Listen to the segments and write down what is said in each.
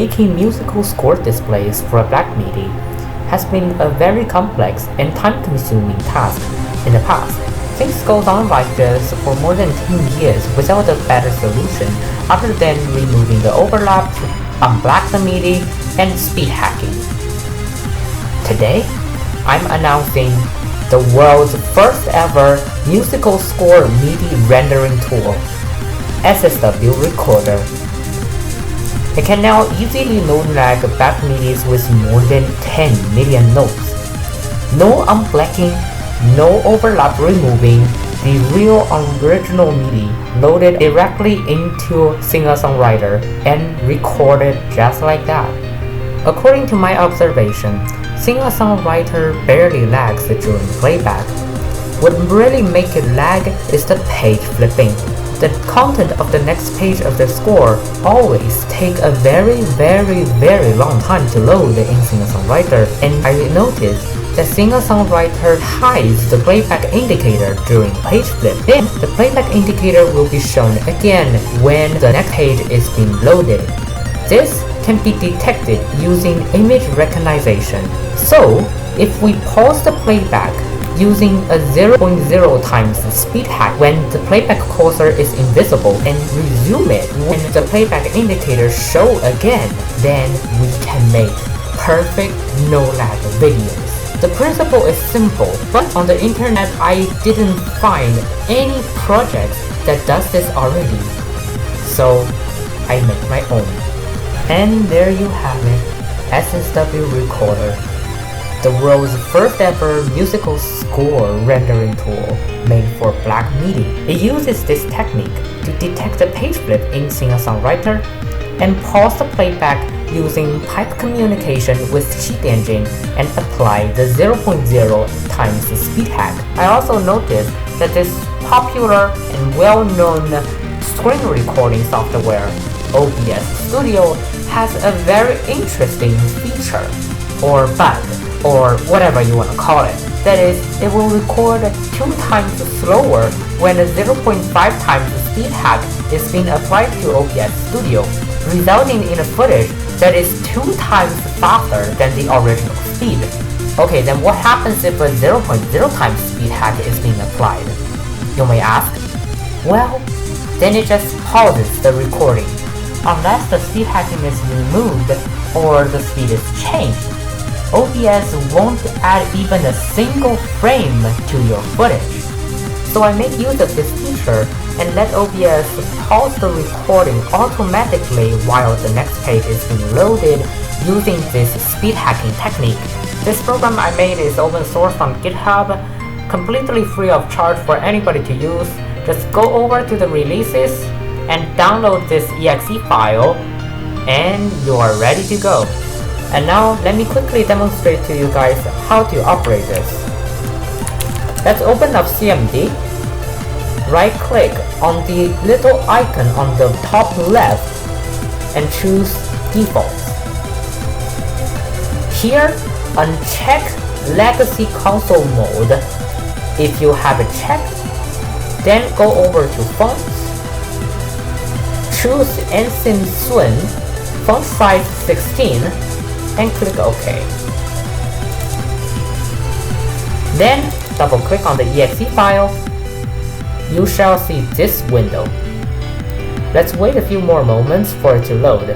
making musical score displays for a black MIDI has been a very complex and time-consuming task in the past. Things go on like this for more than 10 years without a better solution other than removing the overlap, unblack the MIDI, and speed hacking. Today, I'm announcing the world's first ever musical score MIDI rendering tool, SSW Recorder. It can now easily load-lag back MIDIs with more than 10 million notes. No unblacking, no overlap removing, the real original MIDI loaded directly into singer-songwriter and recorded just like that. According to my observation, singer-songwriter barely lags during playback. What really makes it lag is the page flipping. The content of the next page of the score always take a very long time to load in singer-songwriter, and I noticed that singer-songwriter hides the playback indicator during page flip. Then the playback indicator will be shown again when the next page is being loaded. This can be detected using image recognition. So, if we pause the playback using a 0.0 times speed hack when the playback cursor is invisible and resume it when the playback indicator show again, then we can make perfect no-lag videos. The principle is simple, but on the internet I didn't find any project that does this already. So I make my own. And there you have it, SSW Recorder, the world's first ever musical score rendering tool made for black MIDI. It uses this technique to detect the page flip in singer-songwriter and pause the playback using pipe communication with cheat engine and apply the 0.0 times speed hack. I also noticed that this popular and well-known screen recording software, OBS Studio, has a very interesting feature or bug, or whatever you want to call it. That is, it will record 2 times slower when a 0.5 times speed hack is being applied to OBS Studio, resulting in a footage that is 2 times faster than the original speed. Okay, then what happens if a 0.0 times speed hack is being applied? You may ask. Well, then it just pauses the recording, unless the speed hacking is removed or the speed is changed. OBS won't add even a single frame to your footage. So I make use of this feature and let OBS pause the recording automatically while the next page is being loaded using this speed hacking technique. This program I made is open source on GitHub, completely free of charge for anybody to use. Just go over to the releases and download this exe file and you are ready to go. And now let me quickly demonstrate to you guys how to operate this. Let's open up CMD. Right click on the little icon on the top left and choose defaults. Here, uncheck legacy console mode. If you have it checked, then go over to fonts, choose Ensign Sun, font size 16, and click OK. Then double click on the exe file. You shall see this window. Let's wait a few more moments for it to load.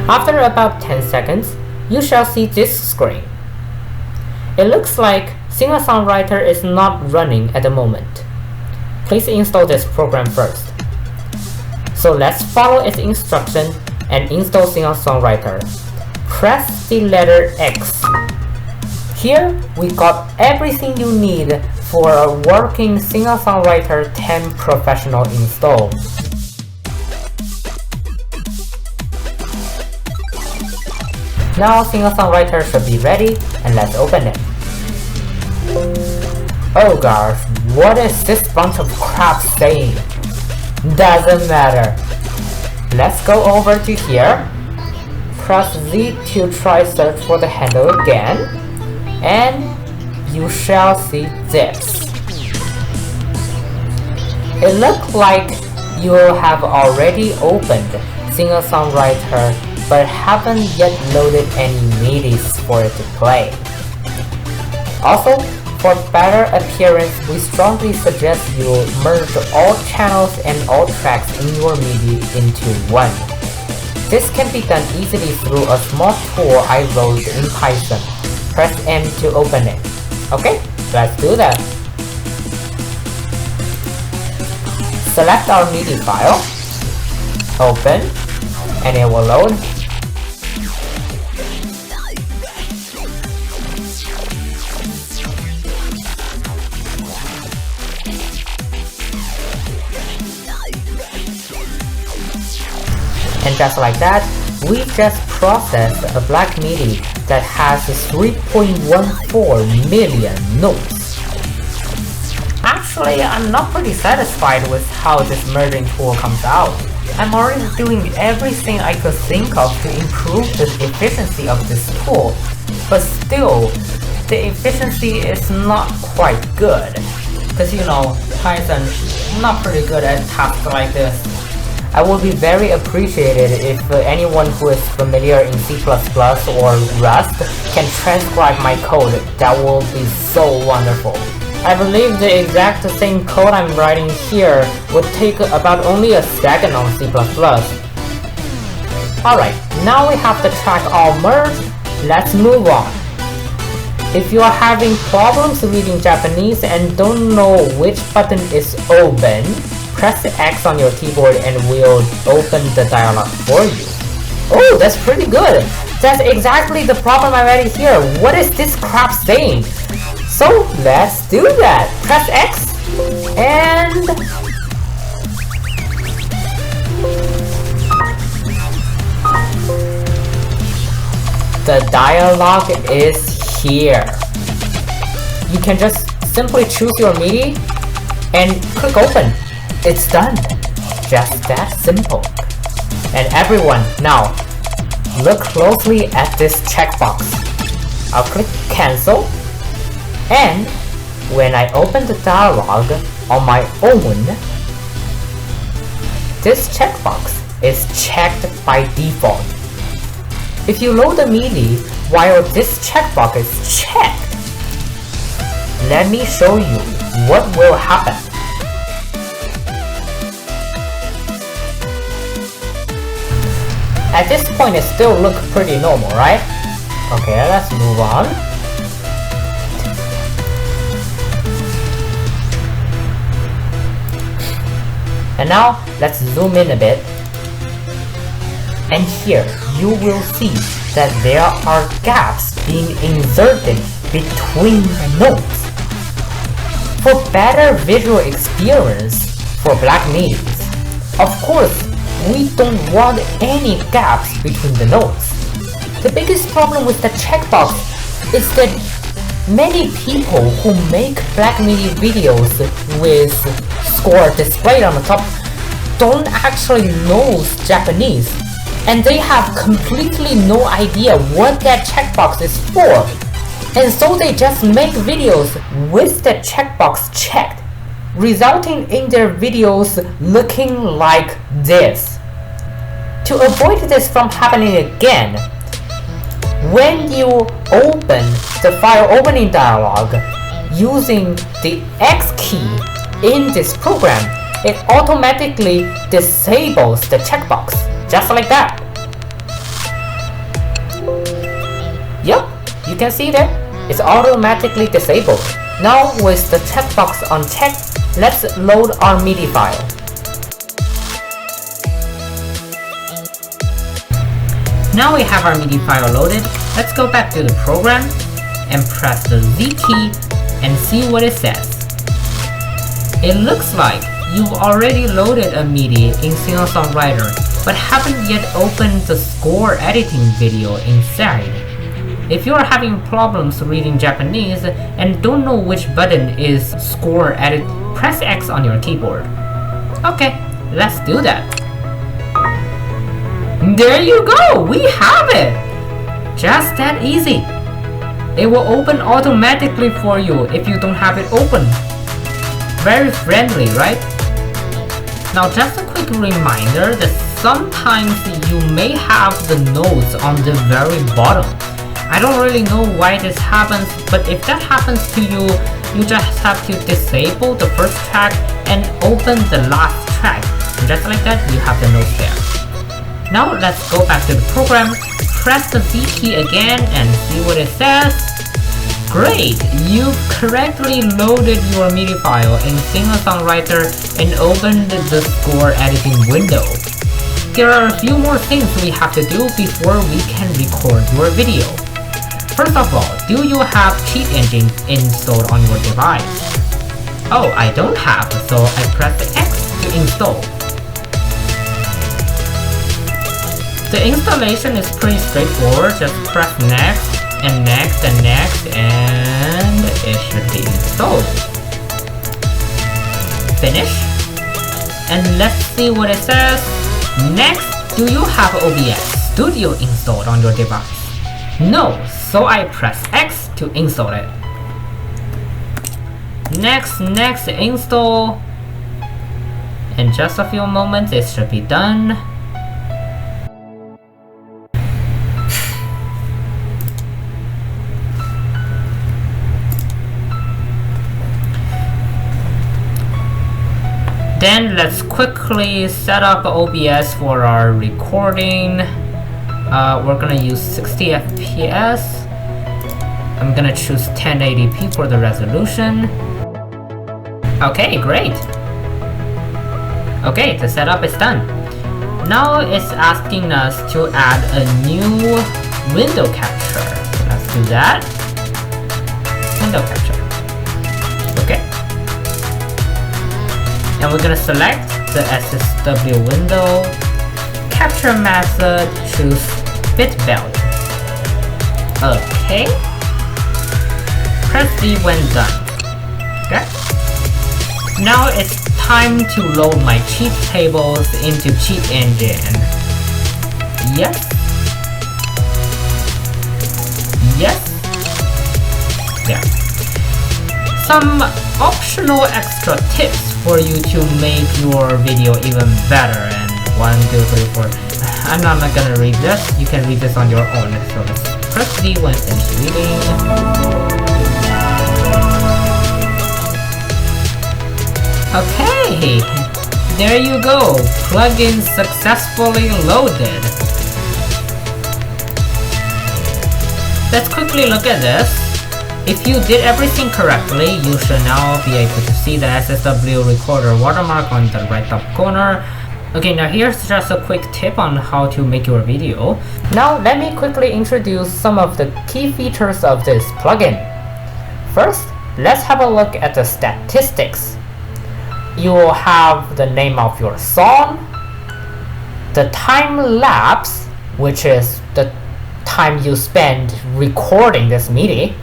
After about 10 seconds, you shall see this screen. It looks like singer-songwriter is not running at the moment. Please install this program first. So let's follow its instruction and install singer-songwriter. Press the letter X. Here we got everything you need for a working singer-songwriter 10 professional install. Now singer-songwriter should be ready, and let's open it. Oh gosh, what is this bunch of crap saying? Doesn't matter. Let's go over to here. Press Z to try search for the handle again, and you shall see this. It looks like you have already opened singer-songwriter but haven't yet loaded any MIDIs for it to play. Also, for better appearance, we strongly suggest you merge all channels and all tracks in your MIDI into one. This can be done easily through a small tool I wrote in Python. Press M to open it. Okay, let's do that. Select our MIDI file, open, and it will load. And just like that, we just processed a black MIDI that has 3.14 million notes. Actually, I'm not pretty satisfied with how this merging tool comes out. I'm already doing everything I could think of to improve the efficiency of this tool, but still, the efficiency is not quite good. Because you know, Python not pretty good at tasks like this. I would be very appreciated if anyone who is familiar in C++ or Rust can transcribe my code. That will be so wonderful. I believe the exact same code I'm writing here would take about only a second on C++. Alright, now we have the track all merged. Let's move on. If you are having problems reading Japanese and don't know which button is open, press X on your keyboard and we'll open the dialog for you. Oh, that's pretty good! That's exactly the problem I already hear. What is this crap saying? So let's do that! Press X and... the dialog is here. You can just simply choose your MIDI and click open. It's done. Just that simple. And everyone, now, look closely at this checkbox. I'll click cancel. And when I open the dialog on my own, this checkbox is checked by default. If you load the MIDI while this checkbox is checked, let me show you what will happen. At this point, it still looks pretty normal, right? Okay, let's move on. And now, let's zoom in a bit. And here, you will see that there are gaps being inserted between the notes. For better visual experience for black MIDIs, of course, we don't want any gaps between the notes. The biggest problem with the checkbox is that many people who make black MIDI videos with score displayed on the top don't actually know Japanese, and they have completely no idea what that checkbox is for. And so they just make videos with the checkbox checked, resulting in their videos looking like this. To avoid this from happening again, when you open the file opening dialog using the X key in this program, it automatically disables the checkbox, just like that. Yep, you can see that it's automatically disabled. Now with the checkbox unchecked, let's load our MIDI file. Now we have our MIDI file loaded. Let's go back to the program and press the Z key and see what it says. It looks like you've already loaded a MIDI in Singer-Songwriter but haven't yet opened the score editing video inside. If you are having problems reading Japanese and don't know which button is score edit, press X on your keyboard. Okay, let's do that. There you go! We have it! Just that easy. It will open automatically for you if you don't have it open. Very friendly, right? Now just a quick reminder that sometimes you may have the nodes on the very bottom. I don't really know why this happens, but if that happens to you, you just have to disable the first track and open the last track. And just like that, you have the nodes there. Now let's go back to the program, press the V key again and see what it says. Great! You've correctly loaded your MIDI file in Singer-Songwriter and opened the score editing window. There are a few more things we have to do before we can record your video. First of all, do you have Cheat Engine installed on your device? Oh, I don't have, so I press X to install. The installation is pretty straightforward, just press next and next and next and it should be installed. Finish. And let's see what it says. Next, do you have OBS Studio installed on your device? No, so I press X to install it. Next, install. In just a few moments it should be done. Then let's quickly set up OBS for our recording. We're gonna use 60 FPS. I'm gonna choose 1080p for the resolution. Okay, great. Okay, the setup is done. Now it's asking us to add a new window capture. So let's do that. Window capture. Okay. And we're gonna select the SSW window, capture method, choose bit value. Okay. Press D when done. Okay. Now it's time to load my cheat tables into Cheat Engine. Yes. Yes. Yeah. Some optional extra tips for you to make your video even better. And 1, 2, 3, 4. I'm not gonna read this. You can read this on your own. So let's press D when finished reading. Okay, there you go. Plugin successfully loaded. Let's quickly look at this. If you did everything correctly, you should now be able to see the SSW recorder watermark on the right top corner. Okay, now here's just a quick tip on how to make your video. Now let me quickly introduce some of the key features of this plugin. First, let's have a look at the statistics. You will have the name of your song, the time lapse, which is the time you spend recording this MIDI,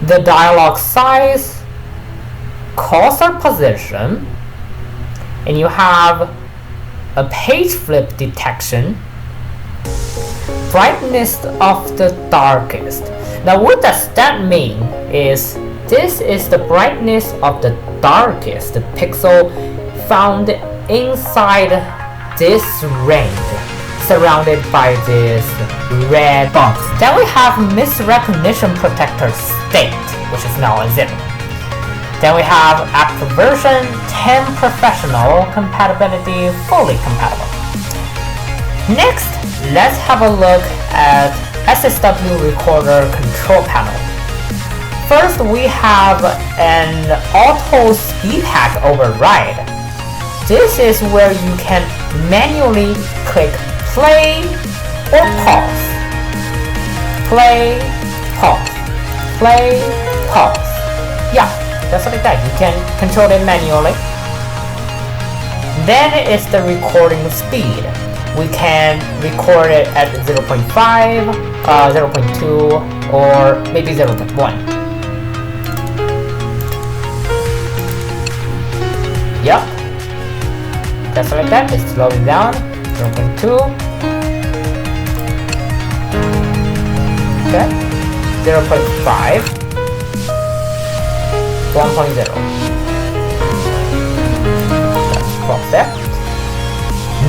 the dialogue size, cursor position, and you have a page flip detection, brightness of the darkest. Now what does that mean is this is the brightness of the darkest pixel found inside this range, surrounded by this red box. Then we have misrecognition protector state, which is now a 0. Then we have app version 10 professional compatibility, fully compatible. Next, let's have a look at SSW recorder control panel. First, we have an auto speed hack override. This is where you can manually click play or pause. Play, pause. Play, pause. Yeah, just like that. You can control it manually. Then it's the recording speed. We can record it at 0.5, 0.2, or maybe 0.1. Yep, just like that. It's slowing down. 0.2. Okay. 0.5. 1.0. That's 12. step.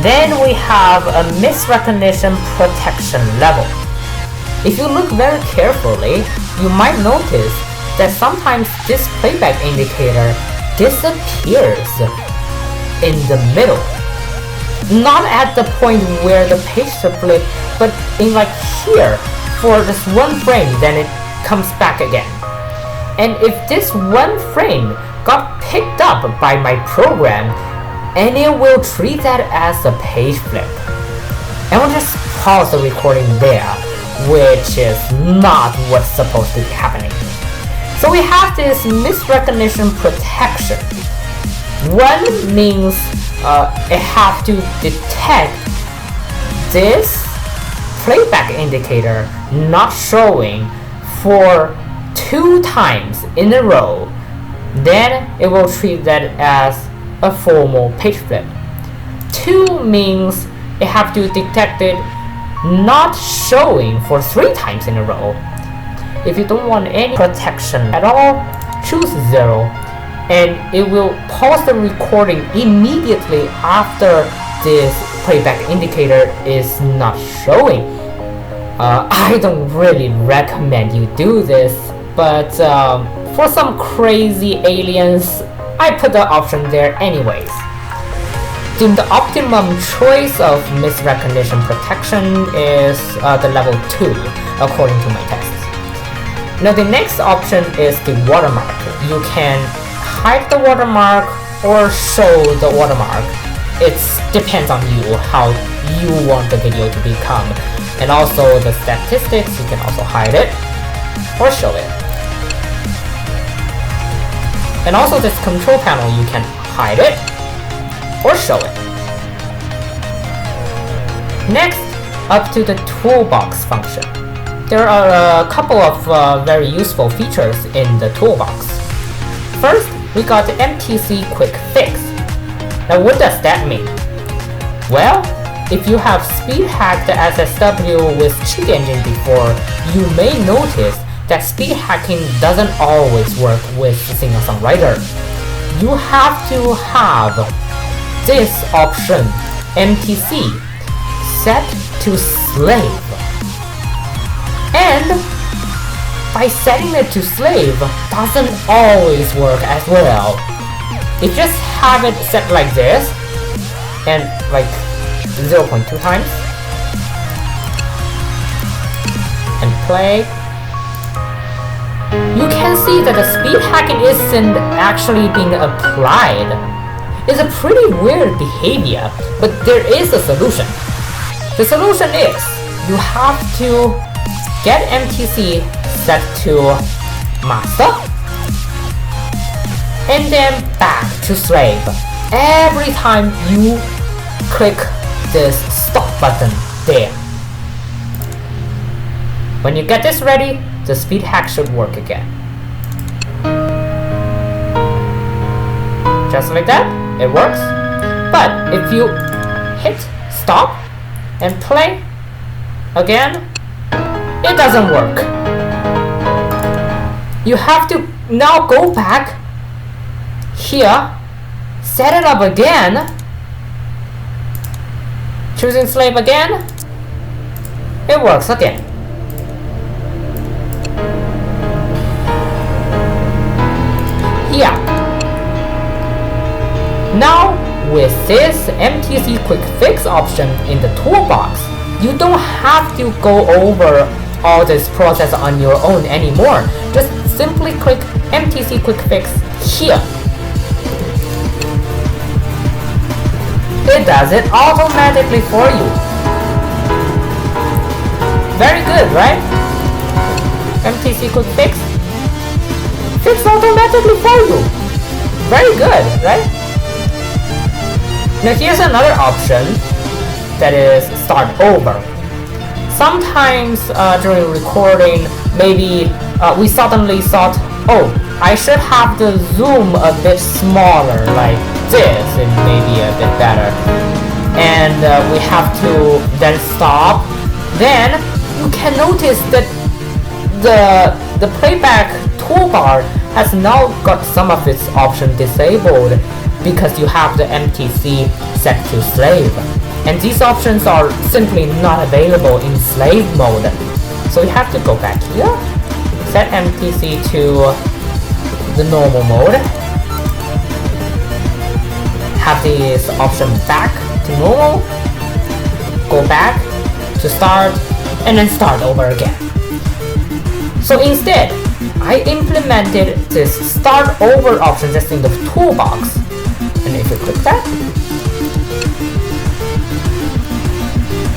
Then we have a misrecognition protection level. If you look very carefully, you might notice that sometimes this playback indicator disappears in the middle. Not at the point where the page should flip, but in like here for just one frame, then it comes back again. And if this one frame got picked up by my program, and it will treat that as a page flip. And we'll just pause the recording there, which is not what's supposed to be happening. So we have this misrecognition protection. One means it has to detect this playback indicator not showing for 2 times in a row. Then it will treat that as a formal page flip. 2 means it has to detect it not showing for 3 times in a row. If you don't want any protection at all, choose 0, and it will pause the recording immediately after this playback indicator is not showing. I don't really recommend you do this, but for some crazy aliens, I put the option there anyways. The optimum choice of misrecognition protection is the level 2, according to my tests. Now the next option is the watermark. You can hide the watermark or show the watermark. It depends on you how you want the video to become. And also the statistics, you can also hide it or show it. And also this control panel, you can hide it or show it. Next, up to the toolbox function. There are a couple of very useful features in the toolbox. First, we got the MTC Quick Fix. Now what does that mean? Well, if you have speed hacked the SSW with cheat engine before, you may notice that speed hacking doesn't always work with the singer-songwriter. You have to have this option, MTC, set to slave. And by setting it to slave doesn't always work as well. If you just have it set like this, and like 0.2 times, and play, you can see that the speed hacking isn't actually being applied. It's a pretty weird behavior, but there is a solution. The solution is you have to get MTC set to master and then back to slave every time you click this stop button there. When you get this ready, the speed hack should work again. Just like that, it works. But if you hit stop and play again, it doesn't work. You have to now go back here, set it up again, choosing slave again, it works again. Yeah. Now with this MTC Quick Fix option in the toolbox, you don't have to go over all this process on your own anymore. Just simply click MTC Quick Fix here. It does it automatically for you. Very good, right? MTC Quick Fix. Fix automatically for you. Very good, right? Now here's another option, that is start over. Sometimes during recording, maybe we suddenly thought, oh, I should have the zoom a bit smaller, like this, and maybe a bit better. And we have to then stop. Then you can notice that the playback toolbar has now got some of its options disabled because you have the MTC set to slave. And these options are simply not available in slave mode. So you have to go back here, set MTC to the normal mode, have this option back to normal, go back to start, and then start over again. So instead, I implemented this start over option just in the toolbox, and if you click that,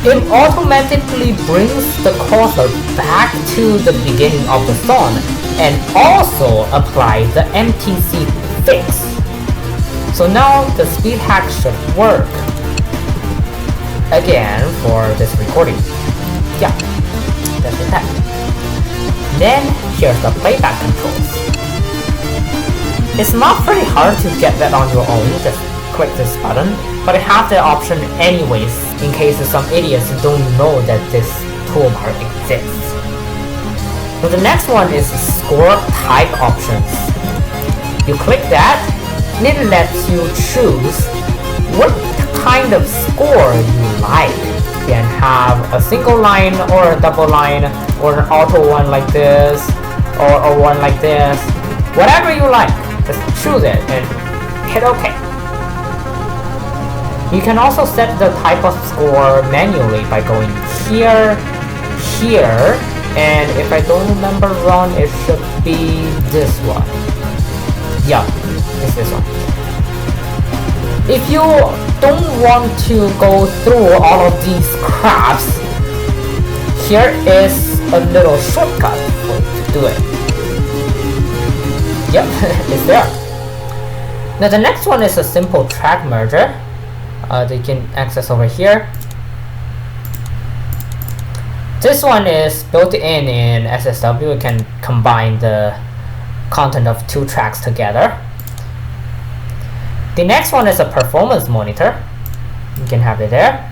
it automatically brings the cursor back to the beginning of the song and also applies the MTC fix. So now the speed hack should work again for this recording. Yeah, that's that. Then here's the playback controls. It's not pretty hard to get that on your own, just click this button, but I have the option anyways in case some idiots don't know that this toolbar exists. So the next one is score type options. You click that, and it lets you choose what kind of score you like. You can have a single line or a double line or an auto one like this or one like this. Whatever you like, just choose it and hit OK. You can also set the type of score manually by going here, here, and if I don't remember wrong, it should be this one. Yeah, it's this one. If you don't want to go through all of these craps, here is a little shortcut for you to do it. Yep, it's there. Now the next one is a simple track merger. That you can access over here. This one is built in SSW. You can combine the content of two tracks together. The next one is a performance monitor. You can have it there.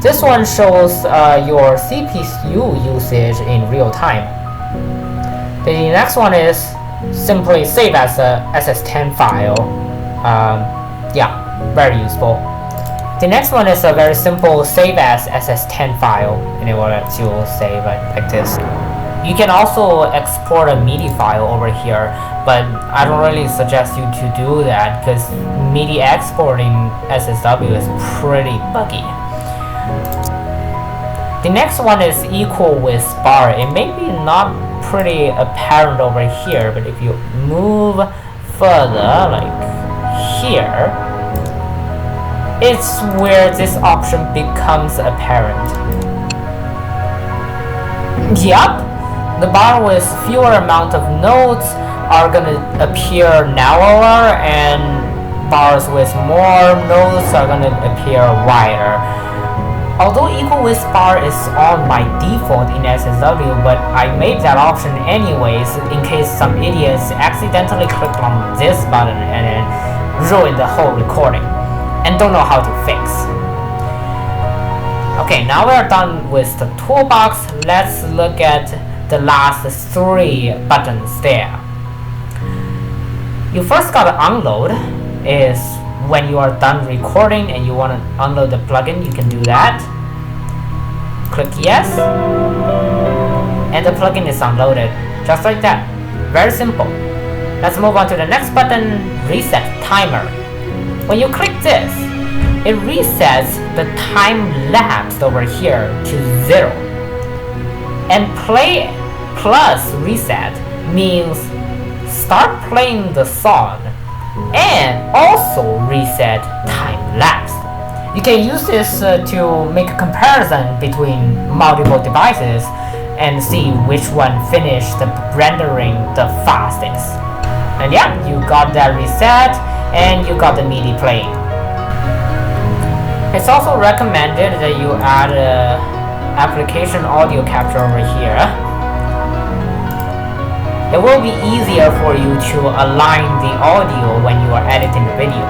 This one shows your CPU usage in real time. The next one is simply save as a SS10 file. Yeah, very useful. The next one is a very simple save as SS10 file, and it will let you save it like this. You can also export a MIDI file over here, but I don't really suggest you to do that because MIDI exporting SSW is pretty buggy. The next one is equal with bar. It may be not pretty apparent over here, but if you move further, like here, it's where this option becomes apparent. Yup, the bar with fewer amount of notes are gonna appear narrower, and bars with more notes are gonna appear wider. Although equal width bar is on by default in SSW, but I made that option anyways in case some idiots accidentally click on this button and then ruin the whole recording and don't know how to fix. Okay, now we're done with the toolbox. Let's look at the last three buttons there. You first gotta unload. Is when you are done recording and you want to unload the plugin, you can do that. Click yes, and the plugin is unloaded, just like that. Very simple. Let's move on to the next button, reset timer. When you click this, it resets the time lapse over here to 0. And play plus reset means start playing the song and also reset time lapse. You can use this to make a comparison between multiple devices and see which one finished the rendering the fastest. And yeah, you got that reset and you got the MIDI playing. It's also recommended that you add application audio capture over here. It will be easier for you to align the audio when you are editing the video.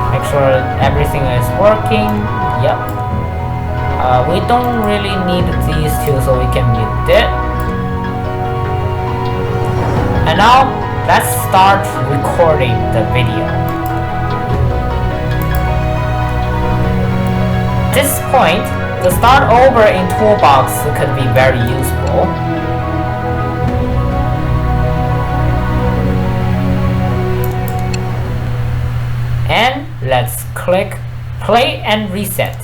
Make sure everything is working. Yep. We don't really need these two, so we can mute it. And now let's start recording the video. At this point, the start over in toolbox could be very useful. And let's click play and reset.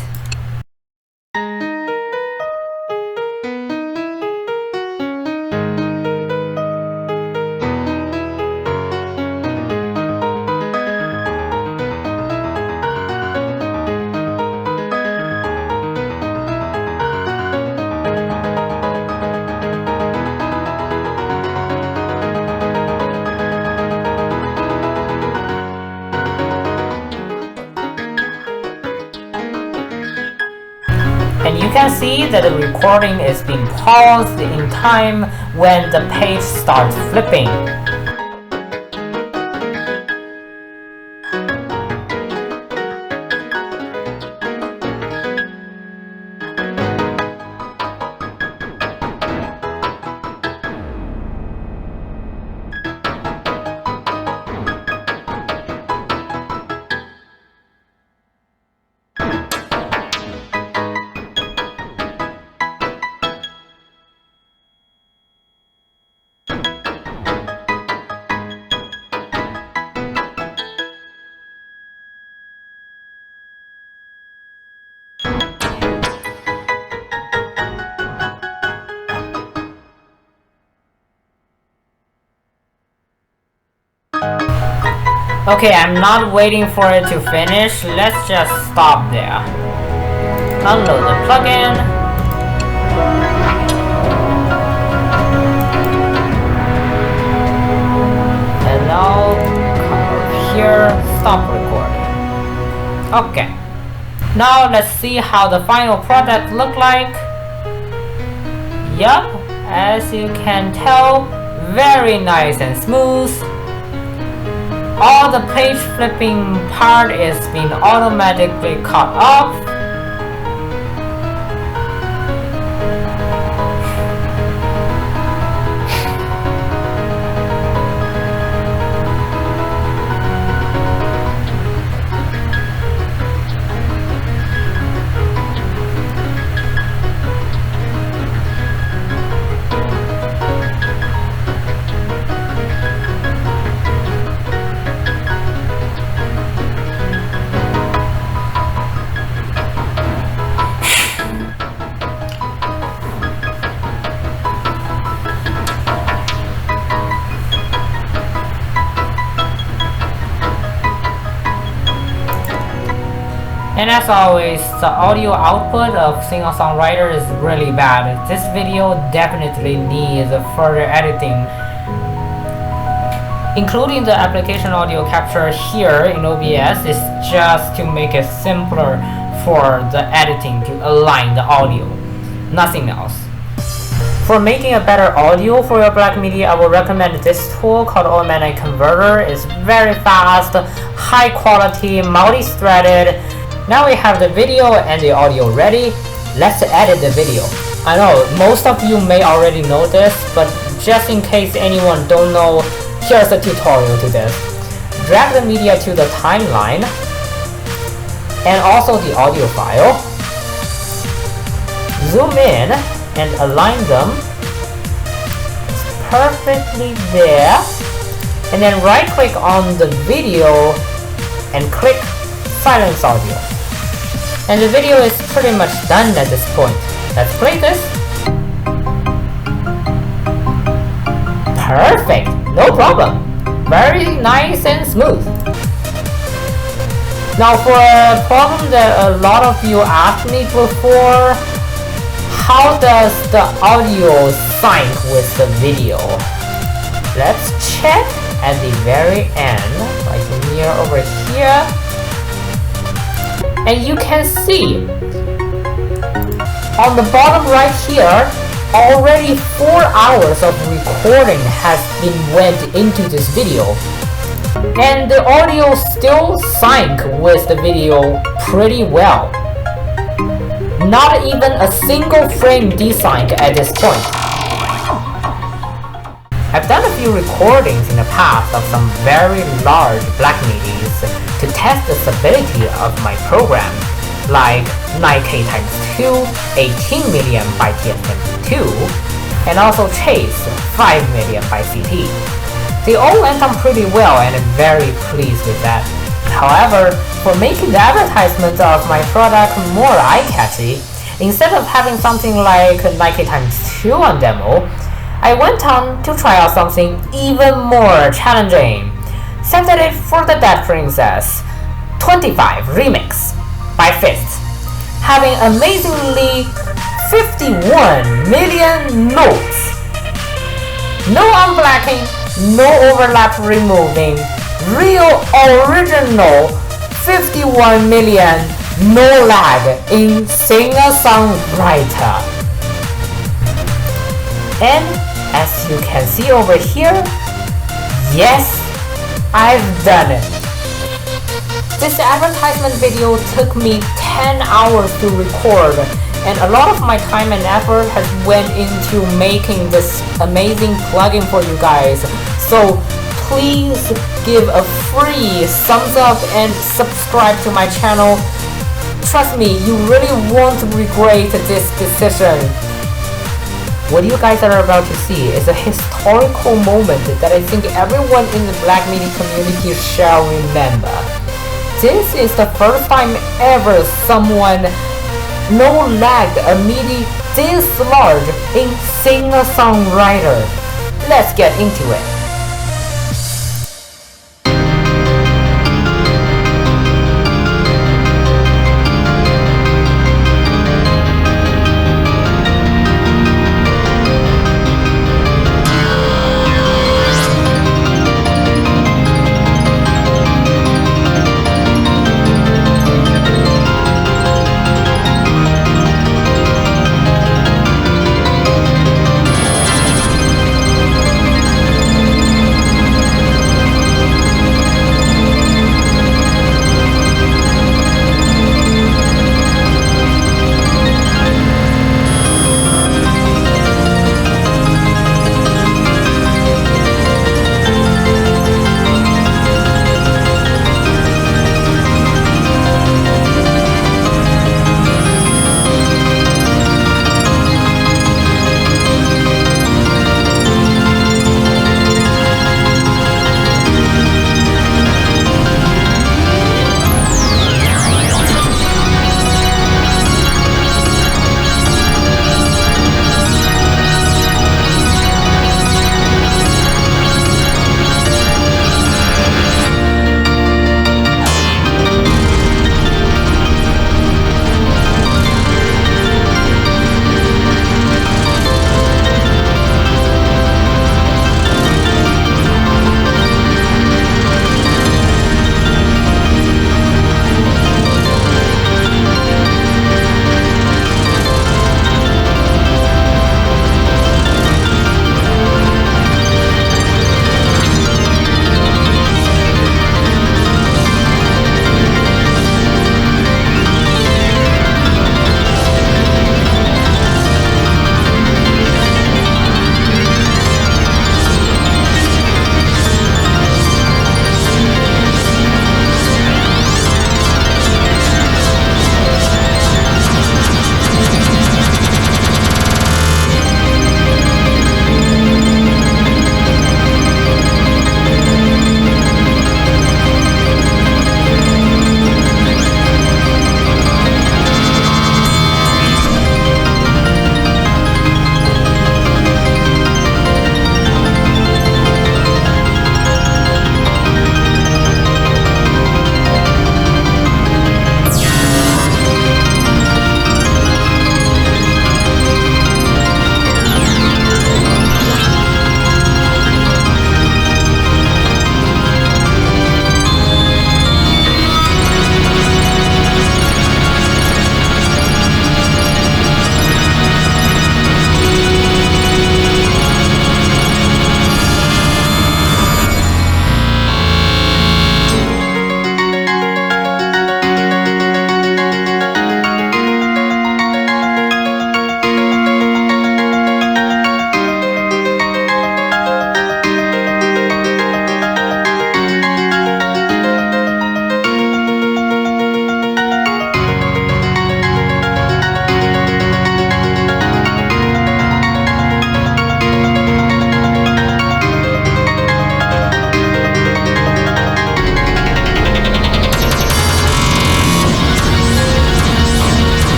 And you can see that the recording is being paused in time when the page starts flipping. Okay, I'm not waiting for it to finish. Let's just stop there. Unload the plugin. And now come over here, stop recording. Okay. Now let's see how the final product look like. Yup, as you can tell, very nice and smooth. All the page flipping part is being automatically cut off. And as always, the audio output of singer-songwriter is really bad. This video definitely needs further editing, including the application audio capture here in OBS is just to make it simpler for the editing to align the audio, nothing else. For making a better audio for your Black MIDI, I will recommend this tool called Automatic Converter. It's very fast, high quality, multi-threaded. Now we have the video and the audio ready. Let's edit the video. I know most of you may already know this, but just in case anyone don't know, here's a tutorial to this. Drag the media to the timeline and also the audio file. Zoom in and align them. It's perfectly there. And then right click on the video and click silence audio. And the video is pretty much done at this point. Let's play this. Perfect, no problem. Very nice and smooth. Now for a problem that a lot of you asked me before, how does the audio sync with the video? Let's check at the very end, like near over here. And you can see on the bottom right here, already 4 hours of recording has been went into this video, and the audio still sync with the video pretty well. Not even a single frame desync at this point. I've done a few recordings in the past of some very large black MIDIs to test the stability of my program, like 9K times 2, 18 million by TSM2, and also Chase 5 million by CT. They all went on pretty well and I'm very pleased with that. However, for making the advertisement of my product more eye-catchy, instead of having something like 9K times 2 on demo, I went on to try out something even more challenging. Set it for the Dead Princess 25 Remix by Fist, having amazingly 51 million notes. No unblacking, no overlap removing, real original 51 million, no lag in singer-songwriter. And as you can see over here, yes, I've done it. This advertisement video took me 10 hours to record, and a lot of my time and effort has went into making this amazing plugin for you guys. So please give a free thumbs up and subscribe to my channel. Trust me, you really won't regret this decision. What you guys are about to see is a historical moment that I think everyone in the Black MIDI community shall remember. This is the first time ever someone no-lagged a MIDI this large in singer-songwriter. Let's get into it.